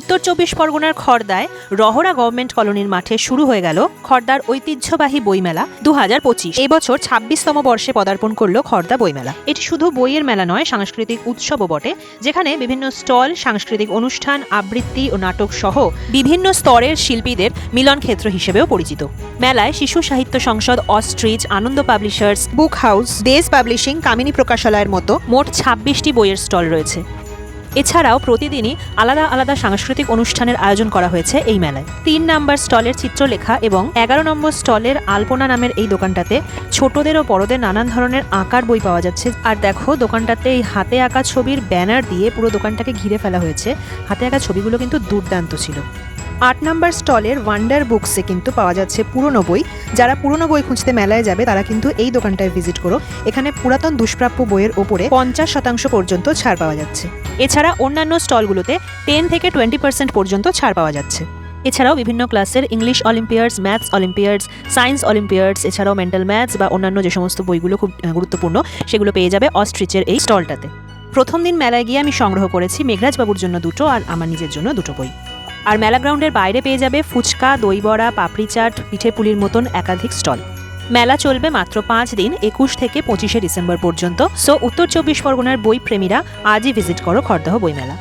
উত্তর চব্বিশ পরগনার খড়দায় রহরা গভর্নমেন্ট কলোনির মাঠে শুরু হয়ে গেল খড়দার ঐতিহ্যবাহী বইমেলা 2025। এই বছর 26তম বর্ষে পদার্পণ করলো খড়দা বইমেলা। এটি শুধু বইয়ের মেলা নয়, সাংস্কৃতিক উৎসবও বটে, যেখানে বিভিন্ন স্টল, সাংস্কৃতিক অনুষ্ঠান, আবৃত্তি ও নাটক সহ বিভিন্ন স্তরের শিল্পীদের মিলন ক্ষেত্র হিসেবেও পরিচিত। মেলায় শিশু সাহিত্য সংসদ, অস্ট্রিচ, আনন্দ পাবলিশার্স, বুক হাউস, দেশ পাবলিশিং, কামিনী প্রকাশালয়ের মতো মোট 26টি বইয়ের স্টল রয়েছে। এছাড়াও প্রতিদিনই আলাদা আলাদা সাংস্কৃতিক অনুষ্ঠানের আয়োজন করা হয়েছে এই মেলায়। 3 নম্বর স্টলের চিত্রলেখা এবং 11 নম্বর স্টলের আলপনা নামের এই দোকানটাতে ছোটদের ও বড়দের নানান ধরনের আঁকার বই পাওয়া যাচ্ছে। আর দেখো, দোকানটাতে এই হাতে আঁকা ছবির ব্যানার দিয়ে পুরো দোকানটাকে ঘিরে ফেলা হয়েছে। হাতে আঁকা ছবিগুলো কিন্তু দুর্দান্ত ছিল। 8 নম্বর স্টলের ওয়ান্ডার বুকসে কিন্তু পাওয়া যাচ্ছে পুরনো বই। যারা পুরনো বই খুঁজতে মেলায় যাবে তারা কিন্তু এই দোকানটায় ভিজিট করো। এখানে পুরাতন দুষ্প্রাপ্য বইয়ের ওপরে 50% পর্যন্ত ছাড় পাওয়া যাচ্ছে। এছাড়া অন্যান্য স্টলগুলোতে 10 থেকে 20% পর্যন্ত ছাড় পাওয়া যাচ্ছে। এছাড়াও বিভিন্ন ক্লাসের ইংলিশ অলিম্পিয়াডস, ম্যাথস অলিম্পিয়াডস, সায়েন্স অলিম্পিয়াডস, এছাড়াও মেন্টাল ম্যাথস বা অন্যান্য যে সমস্ত বইগুলো খুব গুরুত্বপূর্ণ সেগুলো পেয়ে যাবে অস্ট্রিচের এই স্টলটাতে। প্রথম দিন মেলায় গিয়ে আমি সংগ্রহ করেছি মেঘরাজ বাবুর জন্য 2টো আর আমার নিজের জন্য 2টো বই। আর মেলা গ্রাউন্ডের বাইরে পেয়ে যাবে ফুচকা, দই বড়া, পাপড়ি চাট, পিঠে পুলির মতন একাধিক স্টল। মেলা চলবে মাত্র 5 দিন, 21 থেকে 25শে ডিসেম্বর পর্যন্ত। সো উত্তর চব্বিশ পরগনার বই প্রেমীরা আজই ভিজিট করো খড়দহ বইমেলা।